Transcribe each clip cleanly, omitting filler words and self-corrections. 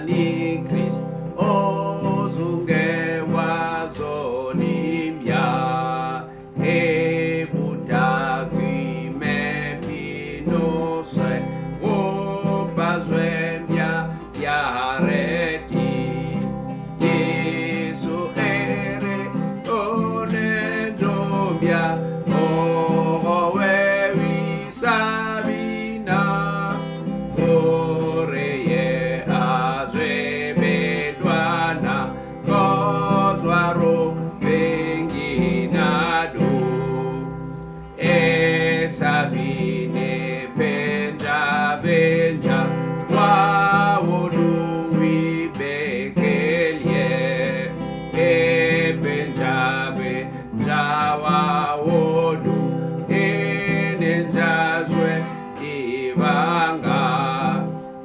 ni Christ ozunge wazonimya ebutagwi mepinose opazwemya yareti Yesu ere onedobya owewi sabina oreye azwebedwana kozwaro penginado esabine benja benja wawodu wibekelie benja benja wawodu enenjazwe ibanga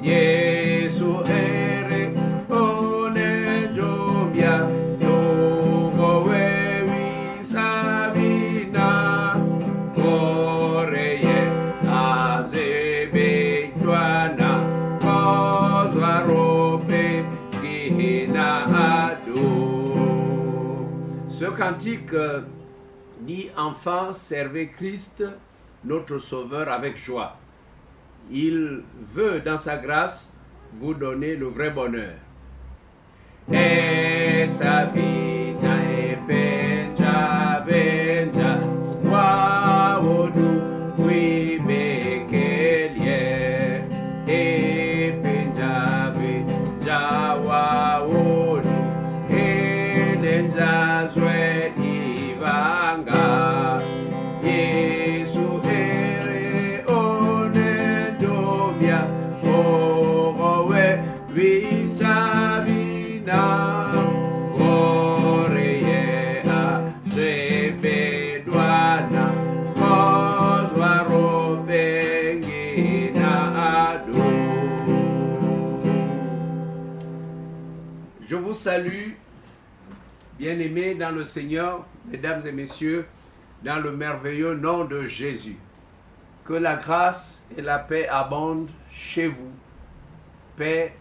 Yesu ere onejobya yogowewi sabina koreye azebejwana kozwarope gihinado. Ce cantique dit enfants, servez Christ, notre Sauveur, avec joie. Il veut, dans sa grâce, vous donner le vrai bonheur. Sabina e benja benja wawodu wibekelie e benja benja wawodu enenzazwe ibanga Yesu ere onedobya ogowe visabina oreye azebedwana kozwaro benginado. Je vous salue, bien-aimés dans le Seigneur, mesdames et messieurs, dans le merveilleux nom de Jésus. Que la grâce et la paix abondent chez vous. Paix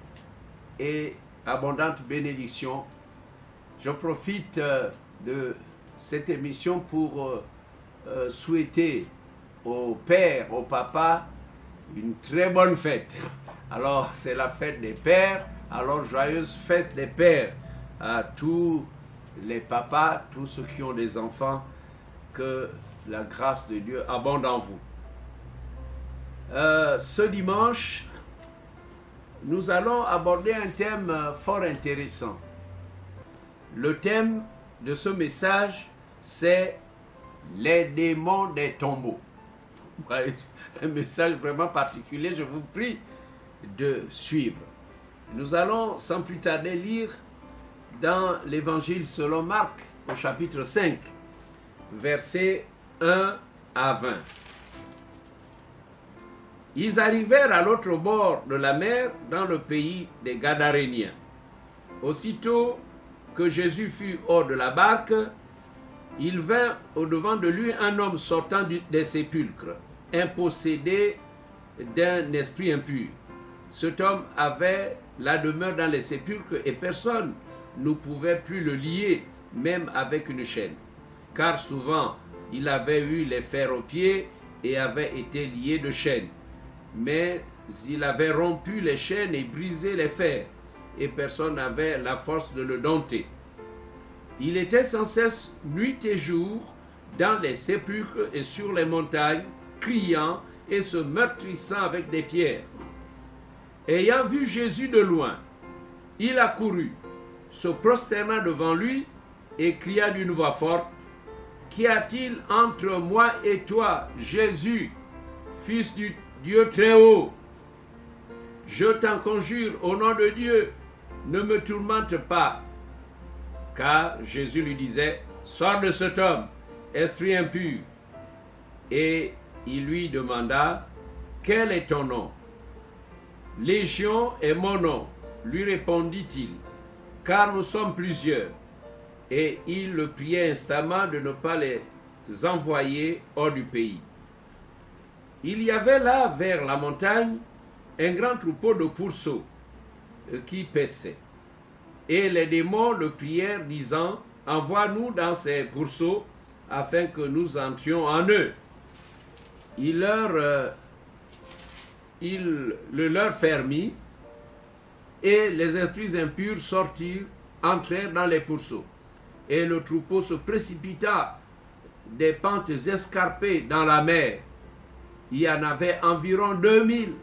et abondante bénédiction. Je profite de cette émission pour souhaiter au père, au papa, une très bonne fête. Alors, c'est la fête des pères. Alors, joyeuse fête des pères à tous les papas, tous ceux qui ont des enfants. Que la grâce de Dieu abonde en vous. Ce dimanche, nous allons aborder un thème fort intéressant. Le thème de ce message, c'est les démons des tombeaux. Un message vraiment particulier, je vous prie de suivre. Nous allons sans plus tarder lire dans l'évangile selon Marc au chapitre 5. Versets 1 à 20. Ils arrivèrent à l'autre bord de la mer, dans le pays des Gadaréniens. Aussitôt que Jésus fut hors de la barque, il vint au-devant de lui un homme sortant des sépulcres, impossédé d'un esprit impur. Cet homme avait la demeure dans les sépulcres et personne ne pouvait plus le lier, même avec une chaîne. Car souvent il avait eu les fers aux pieds et avait été lié de chaînes. Mais il avait rompu les chaînes et brisé les fers, et personne n'avait la force de le dompter. Il était sans cesse nuit et jour dans les sépulcres et sur les montagnes, criant et se meurtrissant avec des pierres. Ayant vu Jésus de loin, il accourut, se prosterna devant lui et cria d'une voix forte: Qu'y a-t-il entre moi et toi, Jésus, Fils du Dieu très haut? Je t'en conjure au nom de Dieu, ne me tourmente pas. Car Jésus lui disait: Sors de cet homme, esprit impur. Et il lui demanda: Quel est ton nom? Légion est mon nom, lui répondit-il, car nous sommes plusieurs. Et il le priait instamment de ne pas les envoyer hors du pays. Il y avait là, vers la montagne, un grand troupeau de pourceaux. qui paissaient. Et les démons le prièrent, disant, envoie-nous dans ces pourceaux, afin que nous entrions en eux. Il le leur permit, et les esprits impurs sortirent, entrèrent dans les pourceaux. Et le troupeau se précipita des pentes escarpées dans la mer. Il y en avait environ 2000,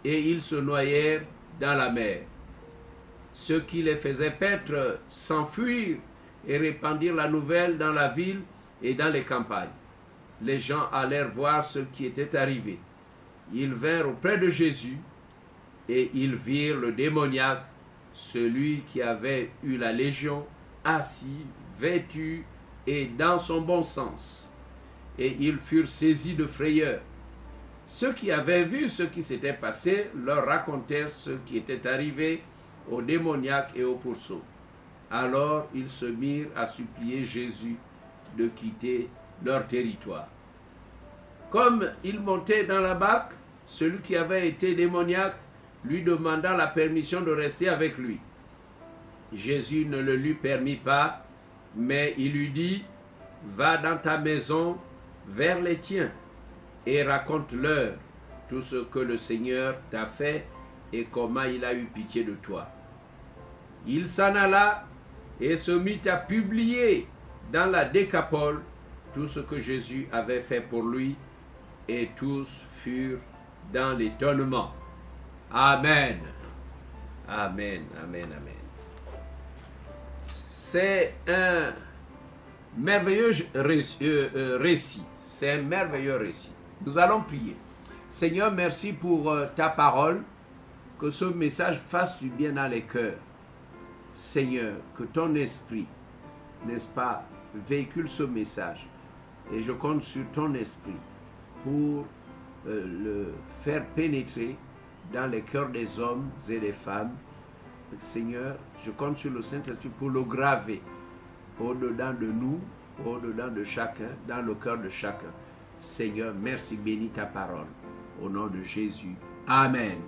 et ils se noyèrent dans la mer. Ce qui les faisait paître s'enfuirent et répandirent la nouvelle dans la ville et dans les campagnes. Les gens allèrent voir ce qui était arrivé. Ils vinrent auprès de Jésus et ils virent le démoniaque, celui qui avait eu la légion, assis, vêtu et dans son bon sens. Et ils furent saisis de frayeur. Ceux qui avaient vu ce qui s'était passé leur racontèrent ce qui était arrivé au démoniaque et au pourceau. Alors ils se mirent à supplier Jésus de quitter leur territoire. Comme il montait dans la barque, celui qui avait été démoniaque lui demanda la permission de rester avec lui. Jésus ne le lui permit pas, mais il lui dit, « Va dans ta maison vers les tiens et raconte-leur tout ce que le Seigneur t'a fait et comment il a eu pitié de toi. » Il s'en alla et se mit à publier dans la Décapole tout ce que Jésus avait fait pour lui, et tous furent dans l'étonnement. Amen. Amen, amen, amen. C'est un merveilleux récit. C'est un merveilleux récit. Nous allons prier. Seigneur, merci pour ta parole, que ce message fasse du bien dans les cœurs. Seigneur, que ton esprit, n'est-ce pas, véhicule ce message. Et je compte sur ton esprit pour le faire pénétrer dans les cœurs des hommes et des femmes. Seigneur, je compte sur le Saint-Esprit pour le graver au-dedans de nous, au-dedans de chacun, dans le cœur de chacun. Seigneur, merci, bénis ta parole. Au nom de Jésus. Amen.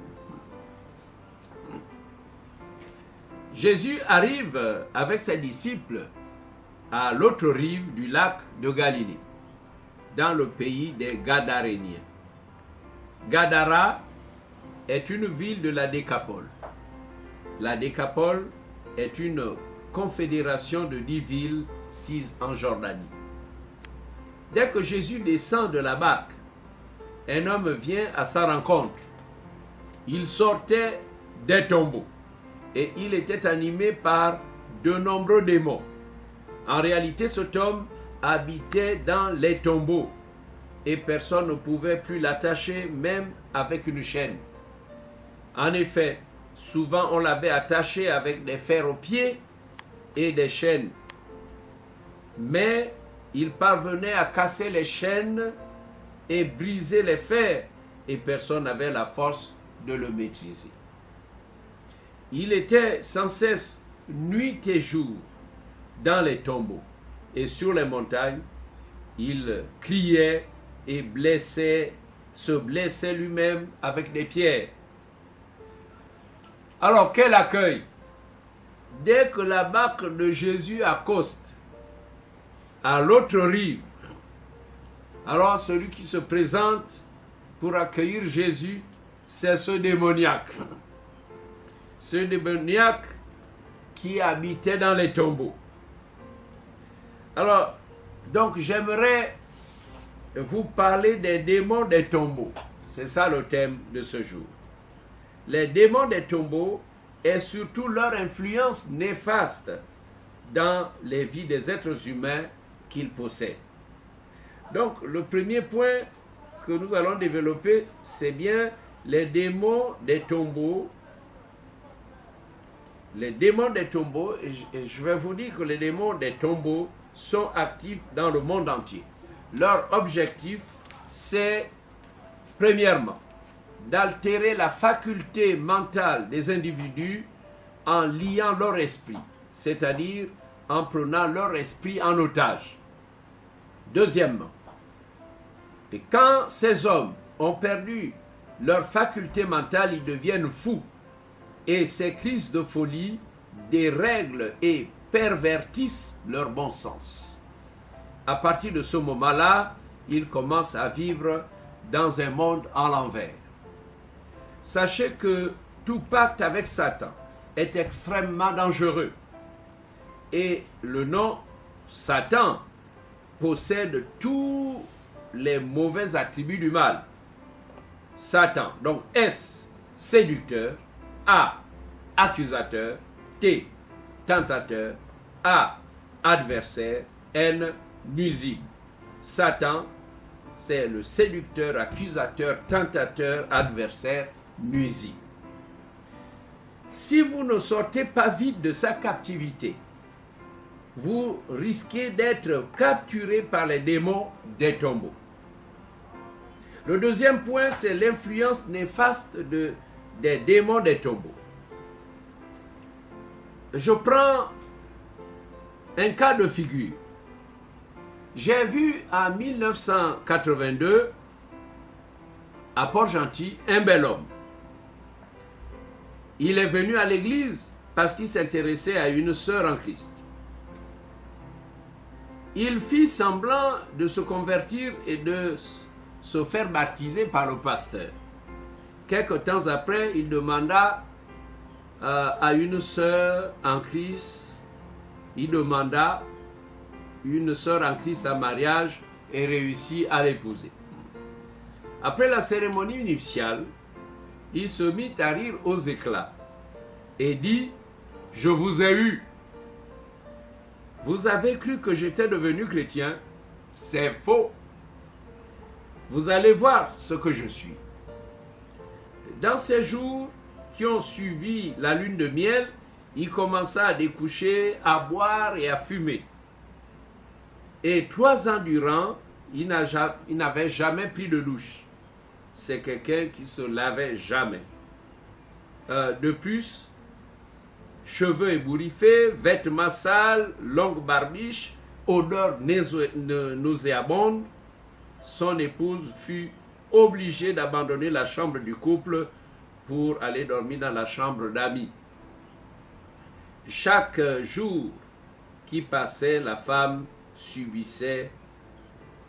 Jésus arrive avec ses disciples à l'autre rive du lac de Galilée, dans le pays des Gadaréniens. Gadara est une ville de la Décapole. La Décapole est une confédération de 10 villes sises en Jordanie. Dès que Jésus descend de la barque, un homme vient à sa rencontre. Il sortait des tombeaux et il était animé par de nombreux démons. En réalité, cet homme habitait dans les tombeaux et personne ne pouvait plus l'attacher, même avec une chaîne. En effet, souvent on l'avait attaché avec des fers aux pieds et des chaînes. Mais il parvenait à casser les chaînes et briser les fers, et personne n'avait la force de le maîtriser. Il était sans cesse, nuit et jour, dans les tombeaux et sur les montagnes. Il criait et se blessait lui-même avec des pierres. Alors, quel accueil! Dès que la barque de Jésus accoste à l'autre rive, alors celui qui se présente pour accueillir Jésus, c'est ce démoniaque. Ce démoniaque qui habitait dans les tombeaux. Alors, donc j'aimerais vous parler des démons des tombeaux. C'est ça le thème de ce jour. Les démons des tombeaux et surtout leur influence néfaste dans les vies des êtres humains qu'ils possèdent. Donc, le premier point que nous allons développer, c'est bien les démons des tombeaux. Les démons des tombeaux, et je vais vous dire que les démons des tombeaux sont actifs dans le monde entier. Leur objectif, c'est, premièrement, d'altérer la faculté mentale des individus en liant leur esprit, c'est-à-dire en prenant leur esprit en otage. Deuxièmement, et quand ces hommes ont perdu leur faculté mentale, ils deviennent fous. et ces crises de folie dérèglent et pervertissent leur bon sens. À partir de ce moment-là, ils commencent à vivre dans un monde à l'envers. Sachez que tout pacte avec Satan est extrêmement dangereux. Et le nom Satan possède tous les mauvais attributs du mal. Satan, donc S, séducteur, A, accusateur, T, tentateur, A, adversaire, N, nuisible. Satan, c'est le séducteur, accusateur, tentateur, adversaire, nuisible. Si vous ne sortez pas vite de sa captivité, vous risquez d'être capturé par les démons des tombeaux. Le deuxième point, c'est l'influence néfaste des démons des tombeaux. Je prends un cas de figure. J'ai vu en 1982, à Port-Gentil, un bel homme. Il est venu à l'église parce qu'il s'intéressait à une sœur en Christ. Il fit semblant de se convertir et de se faire baptiser par le pasteur. Quelque temps après, il demanda à une sœur en Christ, une sœur en Christ en mariage et réussit à l'épouser. Après la cérémonie nuptiale, il se mit à rire aux éclats et dit « Je vous ai eu. Vous avez cru que j'étais devenu chrétien? C'est faux. Vous allez voir ce que je suis. » Dans ces jours qui ont suivi la lune de miel, il commença à découcher, à boire et à fumer. Et 3 ans durant, il n'avait jamais pris de douche. C'est quelqu'un qui se lavait jamais. De plus, cheveux ébouriffés, vêtements sales, longue barbiche, odeur nauséabonde, son épouse fut obligée d'abandonner la chambre du couple pour aller dormir dans la chambre d'amis. Chaque jour qui passait, la femme subissait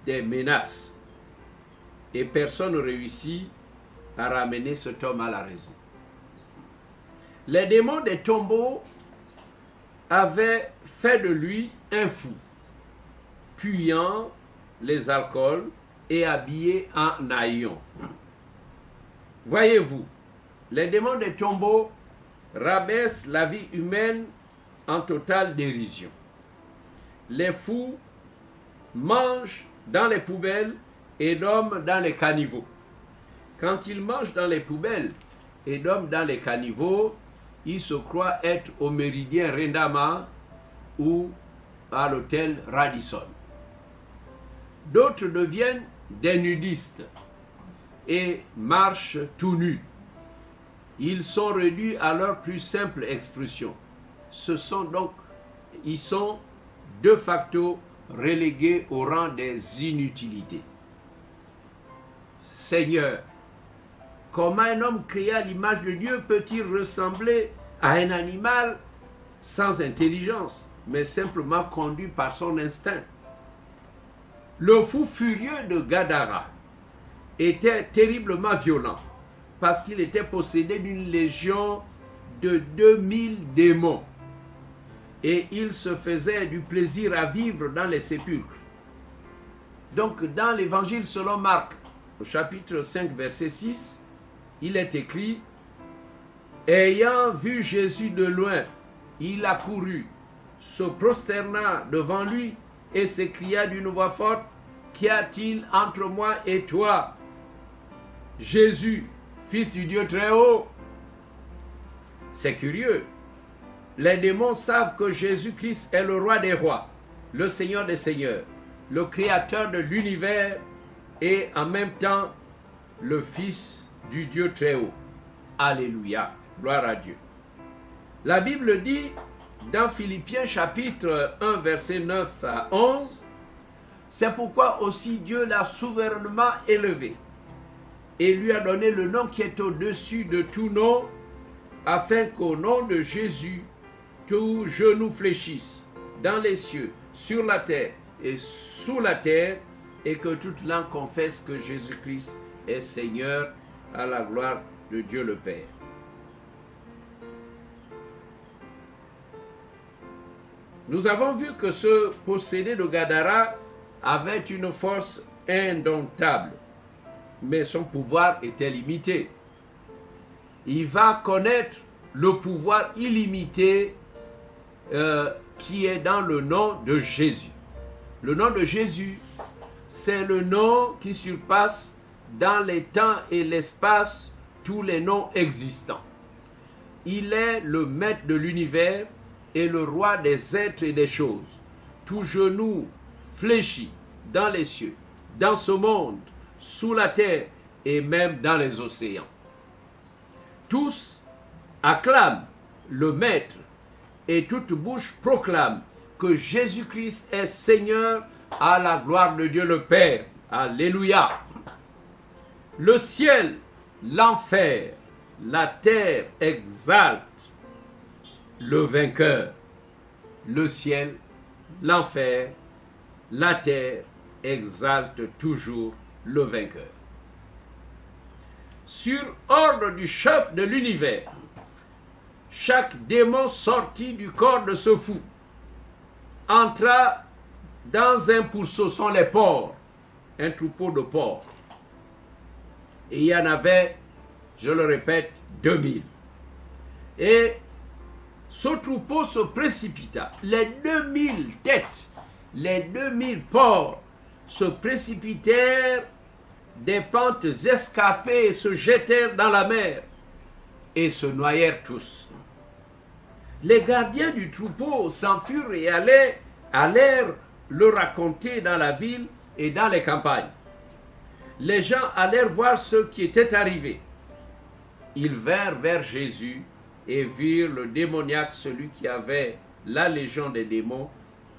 des menaces et personne ne réussit à ramener cet homme à la raison. Les démons des tombeaux avaient fait de lui un fou, puyant les alcools et habillé en haillons. Voyez-vous, les démons des tombeaux rabaissent la vie humaine en totale dérision. Les fous mangent dans les poubelles et dorment dans les caniveaux. Quand ils mangent dans les poubelles et dorment dans les caniveaux, ils se croient être au Méridien Rendama ou à l'hôtel Radisson. D'autres deviennent des nudistes et marchent tout nus. Ils sont réduits à leur plus simple expression. Ils sont de facto relégués au rang des inutilités. Seigneur, comment un homme créé à l'image de Dieu peut-il ressembler à un animal sans intelligence, mais simplement conduit par son instinct? Le fou furieux de Gadara était terriblement violent parce qu'il était possédé d'une légion de 2000 démons et il se faisait du plaisir à vivre dans les sépulcres. Donc dans l'évangile selon Marc, au chapitre 5, verset 6, il est écrit « Ayant vu Jésus de loin, il accourut, se prosterna devant lui et s'écria d'une voix forte, « Qu'y a-t-il entre moi et toi, Jésus, Fils du Dieu très haut ?» C'est curieux. Les démons savent que Jésus-Christ est le roi des rois, le Seigneur des seigneurs, le créateur de l'univers et en même temps le Fils du Dieu très haut. Alléluia, gloire à Dieu. La Bible dit dans Philippiens chapitre 1 verset 9 à 11, « C'est pourquoi aussi Dieu l'a souverainement élevé et lui a donné le nom qui est au-dessus de tout nom, afin qu'au nom de Jésus, tout genou fléchisse dans les cieux, sur la terre et sous la terre, et que toute langue confesse que Jésus-Christ est Seigneur, à la gloire de Dieu le Père. Nous avons vu que ce possédé de Gadara avait une force indomptable, mais son pouvoir était limité. Il va connaître le pouvoir illimité qui est dans le nom de Jésus. Le nom de Jésus, c'est le nom qui surpasse dans les temps et l'espace tous les noms existants. Il est le maître de l'univers et le roi des êtres et des choses. Tout genou fléchit dans les cieux, dans ce monde, sous la terre et même dans les océans. Tous acclament le Maître et toute bouche proclame que Jésus-Christ est Seigneur, à la gloire de Dieu le Père. Alléluia. Le ciel, l'enfer, la terre exalte le vainqueur. Le ciel, l'enfer, la terre exalte toujours le vainqueur. Sur ordre du chef de l'univers, chaque démon sorti du corps de ce fou entra dans un pourceau, sont les porcs, un troupeau de porcs. Et il y en avait, je le répète, 2000. Et ce troupeau se précipita. Les 2000 têtes, les 2000 porcs se précipitèrent des pentes escarpées et se jetèrent dans la mer et se noyèrent tous. Les gardiens du troupeau s'enfuirent et allèrent le raconter dans la ville et dans les campagnes. Les gens allèrent voir ce qui était arrivé. Ils vinrent vers Jésus et virent le démoniaque, celui qui avait la légion des démons,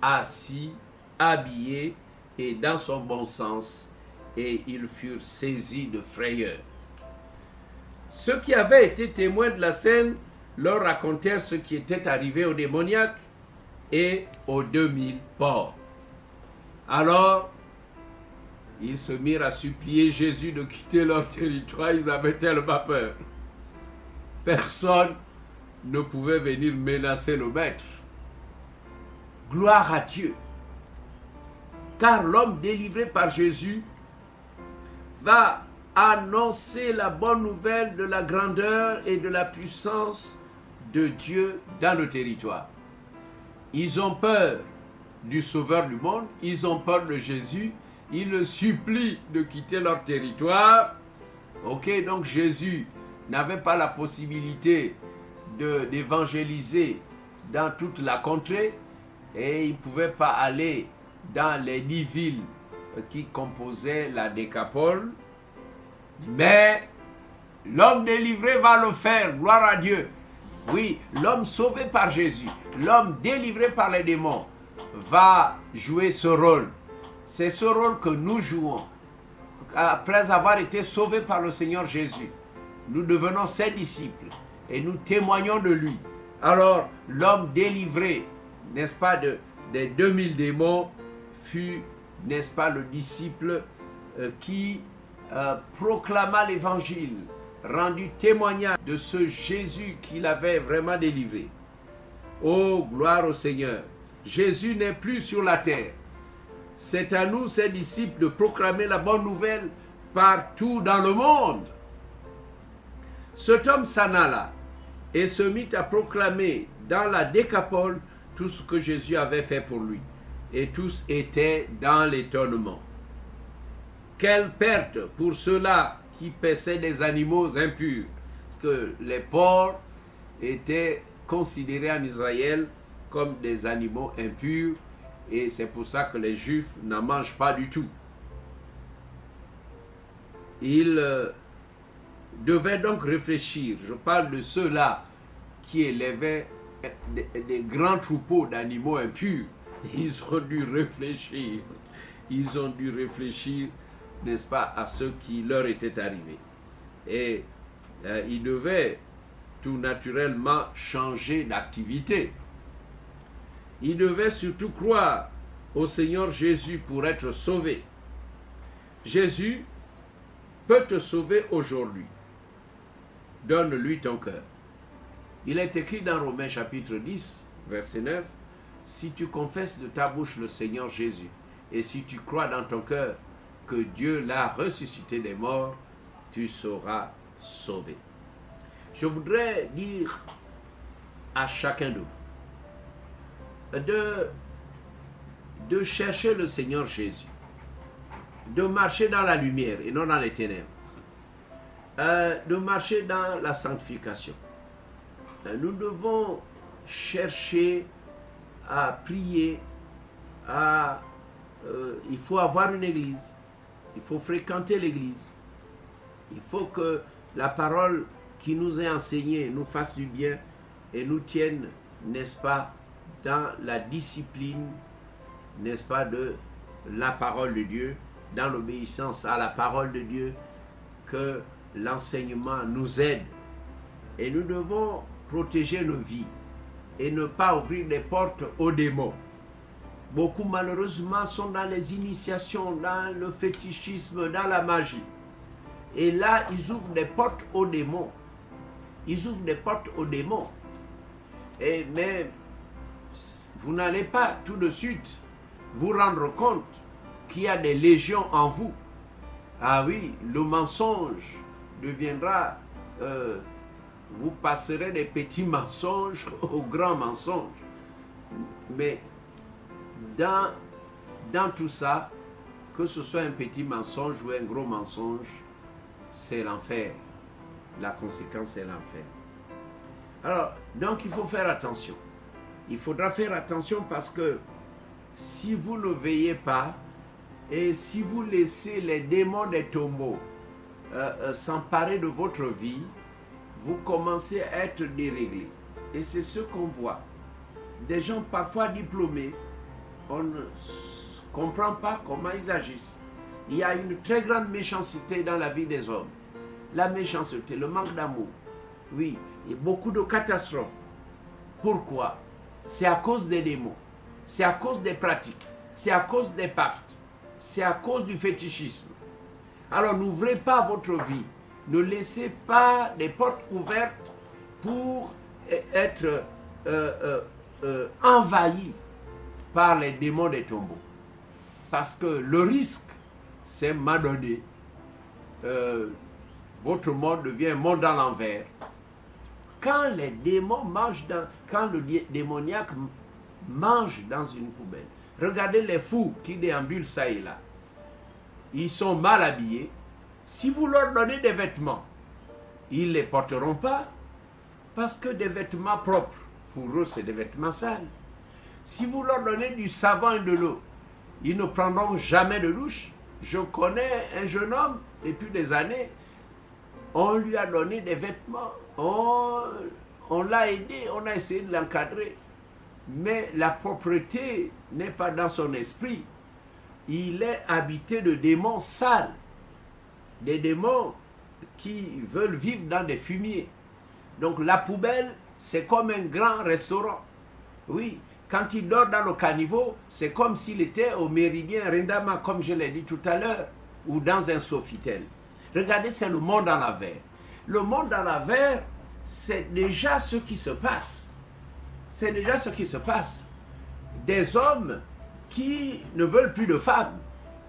assis, habillé et dans son bon sens, et ils furent saisis de frayeur. Ceux qui avaient été témoins de la scène leur racontèrent ce qui était arrivé au démoniaque et aux 2000 porcs. Alors, ils se mirent à supplier Jésus de quitter leur territoire. Ils avaient tellement peur. Personne ne pouvait venir menacer le maître. Gloire à Dieu. Car l'homme délivré par Jésus va annoncer la bonne nouvelle de la grandeur et de la puissance de Dieu dans le territoire. Ils ont peur du Sauveur du monde, ils ont peur de Jésus, ils le supplient de quitter leur territoire. Ok, donc Jésus n'avait pas la possibilité d'évangéliser dans toute la contrée et il ne pouvait pas aller dans les 10 villes qui composaient la Décapole. Mais l'homme délivré va le faire, gloire à Dieu. Oui, l'homme sauvé par Jésus, l'homme délivré par les démons va jouer ce rôle. C'est ce rôle que nous jouons. Après avoir été sauvés par le Seigneur Jésus, nous devenons ses disciples et nous témoignons de lui. Alors, l'homme délivré, n'est-ce pas, des 2000 démons fut, n'est-ce pas, le disciple qui proclama l'évangile, rendu témoignage de ce Jésus qu'il avait vraiment délivré. Oh, gloire au Seigneur. Jésus n'est plus sur la terre. C'est à nous, ses disciples, de proclamer la bonne nouvelle partout dans le monde. Cet homme s'en alla et se mit à proclamer dans la Décapole tout ce que Jésus avait fait pour lui. Et tous étaient dans l'étonnement. Quelle perte pour ceux-là qui paissaient des animaux impurs. Parce que les porcs étaient considérés en Israël comme des animaux impurs. Et c'est pour ça que les Juifs n'en mangent pas du tout. Ils devaient donc réfléchir. Je parle de ceux-là qui élevaient des grands troupeaux d'animaux impurs. Ils ont dû réfléchir. Ils ont dû réfléchir, n'est-ce pas, à ce qui leur était arrivé. Et ils devaient tout naturellement changer d'activité. Il devait surtout croire au Seigneur Jésus pour être sauvé. Jésus peut te sauver aujourd'hui. Donne-lui ton cœur. Il est écrit dans Romains chapitre 10, verset 9, « Si tu confesses de ta bouche le Seigneur Jésus, et si tu crois dans ton cœur que Dieu l'a ressuscité des morts, tu seras sauvé. » Je voudrais dire à chacun de vous de chercher le Seigneur Jésus, de marcher dans la lumière et non dans les ténèbres, de marcher dans la sanctification. Nous devons chercher à prier, il faut avoir une église, il faut fréquenter l'église, il faut que la parole qui nous est enseignée nous fasse du bien et nous tienne, n'est-ce pas, dans la discipline, n'est-ce pas, de la parole de Dieu, dans l'obéissance à la parole de Dieu, que l'enseignement nous aide. Et nous devons protéger nos vies et ne pas ouvrir des portes aux démons. Beaucoup malheureusement sont dans les initiations, dans le fétichisme, dans la magie. Et là, ils ouvrent des portes aux démons. Ils ouvrent des portes aux démons. Mais vous n'allez pas tout de suite vous rendre compte qu'il y a des légions en vous. Ah oui, le mensonge deviendra... vous passerez des petits mensonges aux grands mensonges. Mais dans tout ça, que ce soit un petit mensonge ou un gros mensonge, c'est l'enfer. La conséquence, c'est l'enfer. Alors, donc il faut faire attention. Il faudra faire attention parce que si vous ne veillez pas et si vous laissez les démons des tombeaux s'emparer de votre vie, vous commencez à être déréglé. Et c'est ce qu'on voit. Des gens parfois diplômés, on ne comprend pas comment ils agissent. Il y a une très grande méchanceté dans la vie des hommes. La méchanceté, le manque d'amour. Oui, il y a beaucoup de catastrophes. Pourquoi? C'est à cause des démons. C'est à cause des pratiques. C'est à cause des pactes. C'est à cause du fétichisme. Alors n'ouvrez pas votre vie. Ne laissez pas des portes ouvertes pour être envahi par les démons des tombeaux. Parce que le risque, c'est m'adonner. Votre monde devient un monde à l'envers. Quand les démons mangent quand le démoniaque mange dans une poubelle, regardez les fous qui déambulent ça et là. Ils sont mal habillés. Si vous leur donnez des vêtements, ils ne les porteront pas parce que des vêtements propres, pour eux, c'est des vêtements sales. Si vous leur donnez du savon et de l'eau, ils ne prendront jamais de douche. Je connais un jeune homme, depuis des années, on lui a donné des vêtements, on l'a aidé, on a essayé de l'encadrer. Mais la propreté n'est pas dans son esprit. Il est habité de démons sales. Des démons qui veulent vivre dans des fumiers. Donc la poubelle, c'est comme un grand restaurant. Oui, quand il dort dans le caniveau, c'est comme s'il était au Méridien Rindama, comme je l'ai dit tout à l'heure, ou dans un Sofitel. Regardez, c'est le monde à l'envers. Le monde à l'envers, c'est déjà ce qui se passe. C'est déjà ce qui se passe. Des hommes qui ne veulent plus de femmes,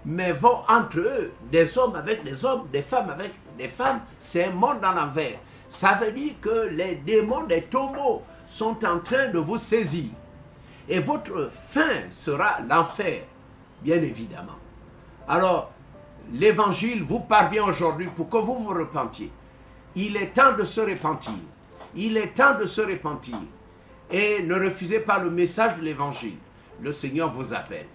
mais vont entre eux, des hommes avec des hommes, des femmes avec des femmes. C'est un monde à l'envers. Ça veut dire que les démons des tombeaux sont en train de vous saisir. Et votre fin sera l'enfer, bien évidemment. Alors, l'évangile vous parvient aujourd'hui pour que vous vous repentiez. Il est temps de se repentir. Il est temps de se repentir. Et ne refusez pas le message de l'évangile. Le Seigneur vous appelle.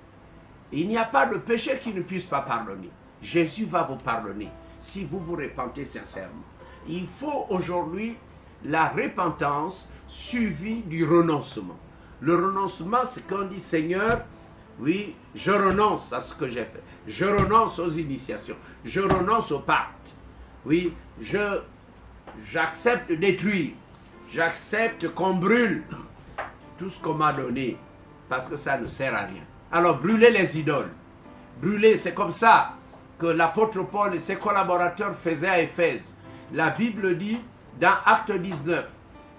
Il n'y a pas de péché qui ne puisse pas pardonner. Jésus va vous pardonner si vous vous repentez sincèrement. Il faut aujourd'hui la repentance suivie du renoncement. Le renoncement, c'est quand on dit Seigneur, oui, je renonce à ce que j'ai fait. Je renonce aux initiations. Je renonce au pacte. Oui, j'accepte de détruire. j'accepte qu'on brûle tout ce qu'on m'a donné, parce que ça ne sert à rien. Alors brûlez les idoles. Brûler, c'est comme ça que l'apôtre Paul et ses collaborateurs faisaient à Éphèse. La Bible dit dans Acte 19,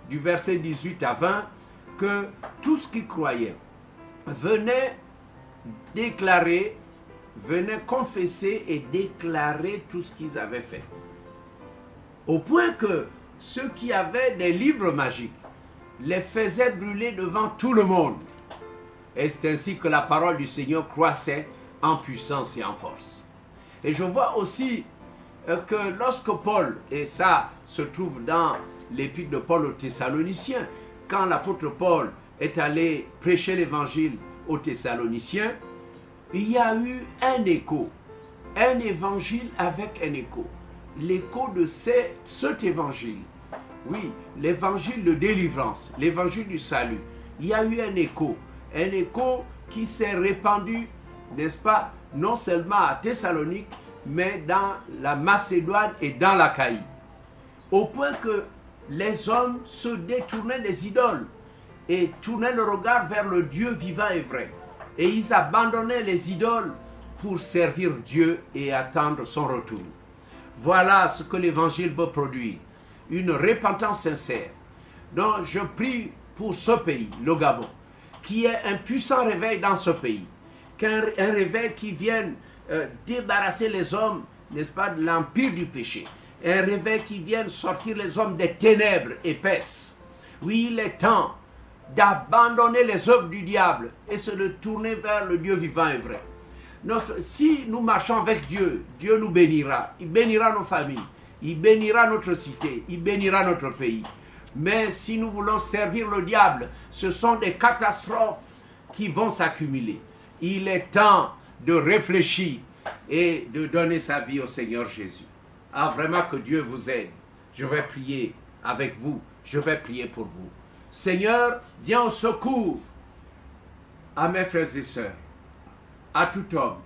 du verset 18 à 20, que tous qui croyaient venaient déclarer, venaient confesser et déclarer tout ce qu'ils avaient fait. Au point que ceux qui avaient des livres magiques les faisaient brûler devant tout le monde. Et c'est ainsi que la parole du Seigneur croissait en puissance et en force. Et je vois aussi que lorsque Paul, et ça se trouve dans l'épître de Paul aux Thessaloniciens, quand l'apôtre Paul est allé prêcher l'évangile aux Thessaloniciens, il y a eu un écho, un évangile avec un écho. L'écho de cet évangile, oui, l'évangile de délivrance, l'évangile du salut, il y a eu un écho qui s'est répandu, n'est-ce pas, non seulement à Thessalonique, mais dans la Macédoine et dans l'Achaïe. Au point que les hommes se détournaient des idoles et tournaient le regard vers le Dieu vivant et vrai. Et ils abandonnaient les idoles pour servir Dieu et attendre son retour. Voilà ce que l'évangile veut produire, une repentance sincère. Donc je prie pour ce pays, le Gabon, qu'il y ait un puissant réveil dans ce pays, qu'un réveil qui vienne débarrasser les hommes, n'est-ce pas, de l'empire du péché, un réveil qui vienne sortir les hommes des ténèbres épaisses. Oui, il est temps d'abandonner les œuvres du diable et se tourner vers le Dieu vivant et vrai. Si nous marchons avec Dieu, Dieu nous bénira. Il bénira nos familles, il bénira notre cité, il bénira notre pays. Mais si nous voulons servir le diable, ce sont des catastrophes qui vont s'accumuler. Il est temps de réfléchir et de donner sa vie au Seigneur Jésus. Ah, vraiment que Dieu vous aide. Je vais prier avec vous, je vais prier pour vous. Seigneur, viens au secours à mes frères et sœurs, à tout homme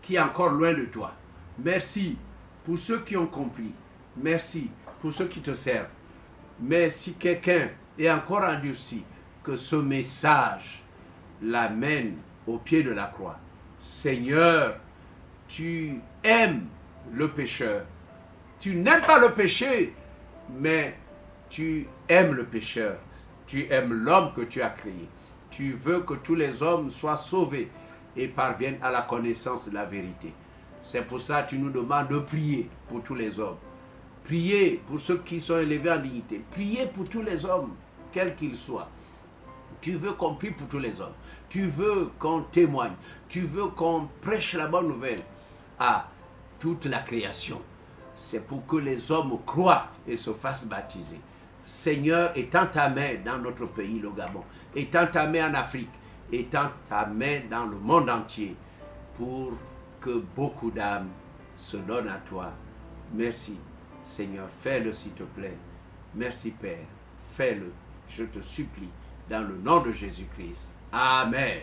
qui est encore loin de toi. Merci pour ceux qui ont compris. Merci pour ceux qui te servent. Mais si quelqu'un est encore endurci, que ce message l'amène au pied de la croix. Seigneur, tu aimes le pécheur. Tu n'aimes pas le péché, mais tu aimes le pécheur. Tu aimes l'homme que tu as créé. Tu veux que tous les hommes soient sauvés et parviennent à la connaissance de la vérité. C'est pour ça que tu nous demandes de prier pour tous les hommes. Priez pour ceux qui sont élevés en dignité. Priez pour tous les hommes, quels qu'ils soient. Tu veux qu'on prie pour tous les hommes. Tu veux qu'on témoigne. Tu veux qu'on prêche la bonne nouvelle à toute la création. C'est pour que les hommes croient et se fassent baptiser. Seigneur, étends ta main dans notre pays, le Gabon. Étends ta main en Afrique. Étends ta main dans le monde entier pour que beaucoup d'âmes se donnent à toi. Merci, Seigneur. Fais-le, s'il te plaît. Merci, Père. Fais-le, je te supplie, dans le nom de Jésus-Christ. Amen.